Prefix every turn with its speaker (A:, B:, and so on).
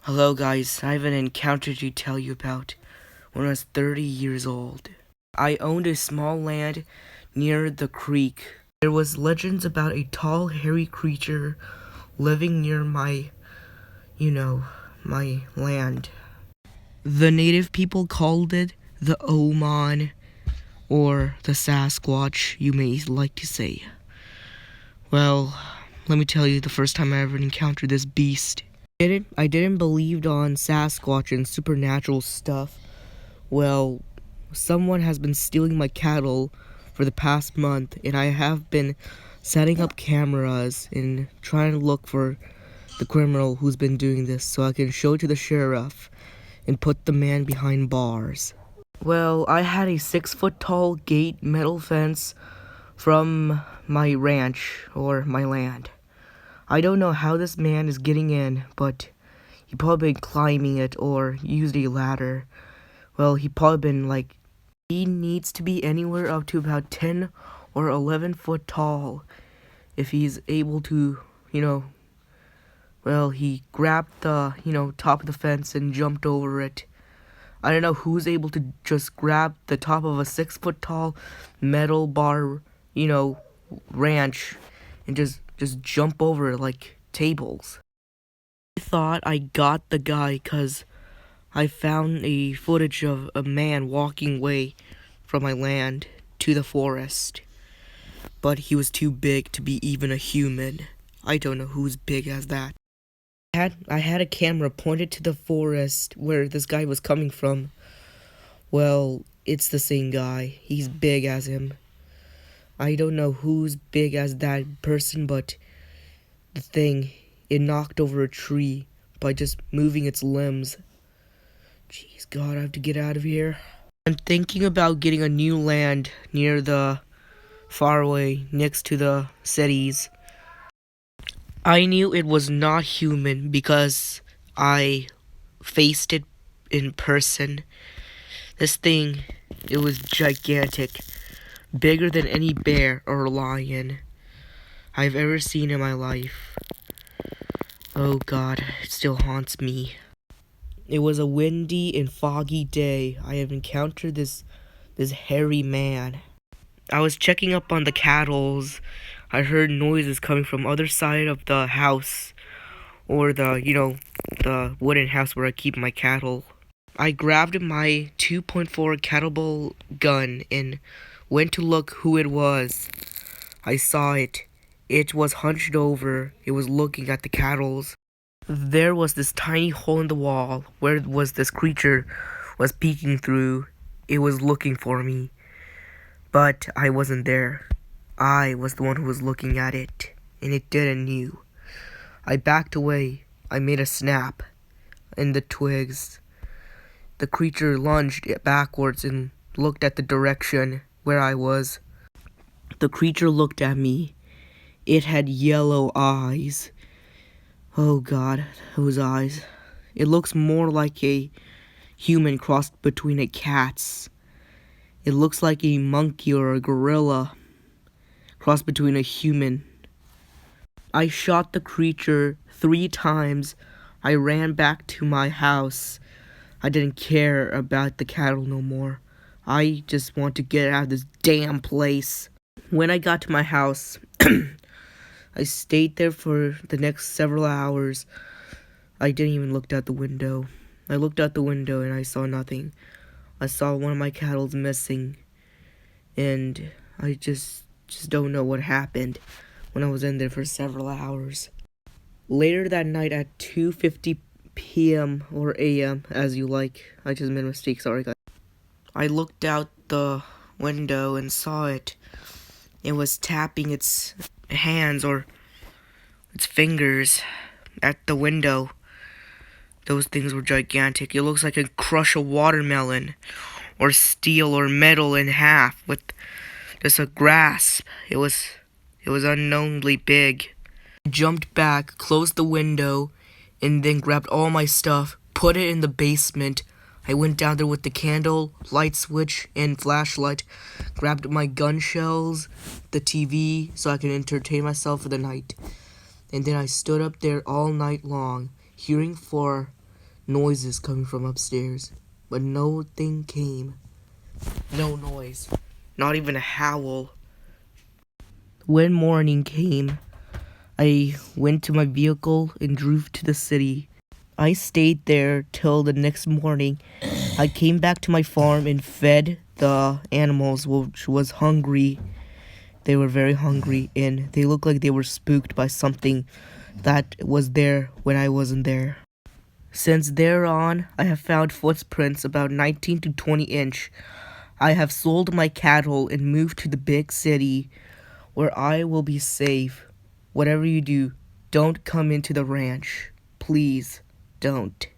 A: Hello guys, I have an encounter to tell you about. When I was 30 years old, I owned a small land near the creek. There was legends about a tall, hairy creature living near my land. The native people called it the Oman, or the Sasquatch, you may like to say. Well, let me tell you the first time I ever encountered this beast. I didn't believe on Sasquatch and supernatural stuff. Well, someone has been stealing my cattle for the past month, and I have been setting up cameras and trying to look for the criminal who's been doing this so I can show it to the sheriff and put the man behind bars. Well, I had a 6-foot tall gate metal fence from my ranch or my land. I don't know how this man is getting in, but he probably been climbing it or used a ladder. Well, he needs to be anywhere up to about 10 or 11 foot tall if he's able to, he grabbed the, top of the fence and jumped over it. I don't know who's able to just grab the top of a 6-foot tall metal bar, ranch and just jump over it like tables. I thought I got the guy 'cause I found a footage of a man walking away from my land to the forest. But he was too big to be even a human. I don't know who's big as that. I had a camera pointed to the forest where this guy was coming from. Well, it's the same guy. He's big as him. I don't know who's big as that person, but the thing, it knocked over a tree by just moving its limbs. Jeez, God, I have to get out of here. I'm thinking about getting a new land near the faraway next to the cities. I knew it was not human because I faced it in person. This thing, it was gigantic, bigger than any bear or lion I've ever seen in my life. Oh God, it still haunts me. It was a windy and foggy day. I have encountered this hairy man. I was checking up on the cattle. I heard noises coming from other side of the house, or the wooden house where I keep my cattle. I grabbed my 2.4 caliber gun and went to look who it was. I saw it. It was hunched over. It was looking at the cattle. There was this tiny hole in the wall where this creature was peeking through. It was looking for me, but I wasn't there. I was the one who was looking at it, and it didn't know. I backed away. I made a snap in the twigs. The creature lunged backwards and looked at the direction where I was. The creature looked at me. It had yellow eyes. Oh God, those eyes. It looks more like a human crossed between a cat's. It looks like a monkey or a gorilla crossed between a human. I shot the creature 3 times. I ran back to my house. I didn't care about the cattle no more. I just want to get out of this damn place. When I got to my house, I stayed there for the next several hours. I didn't even look out the window. I looked out the window and I saw nothing. I saw one of my cattle missing. And I just don't know what happened when I was in there for several hours. Later that night at 2:50 p.m. or a.m. as you like. I just made a mistake, sorry guys. I looked out the window and saw it. It was tapping its hands or its fingers at the window. Those things were gigantic. It looks like it could crush a watermelon or steel or metal in half with just a grasp. It was unknownly big. I jumped back, closed the window, and then grabbed all my stuff, put it in the basement. I went down there with the candle, light switch, and flashlight, grabbed my gun shells, the TV, so I could entertain myself for the night. And then I stood up there all night long, hearing for noises coming from upstairs, but nothing came. No noise. Not even a howl. When morning came, I went to my vehicle and drove to the city. I stayed there till the next morning. I came back to my farm and fed the animals, which was hungry. They were very hungry, and they looked like they were spooked by something that was there when I wasn't there. Since thereon, I have found footprints about 19 to 20 inch. I have sold my cattle and moved to the big city where I will be safe. Whatever you do, don't come into the ranch. Please, don't.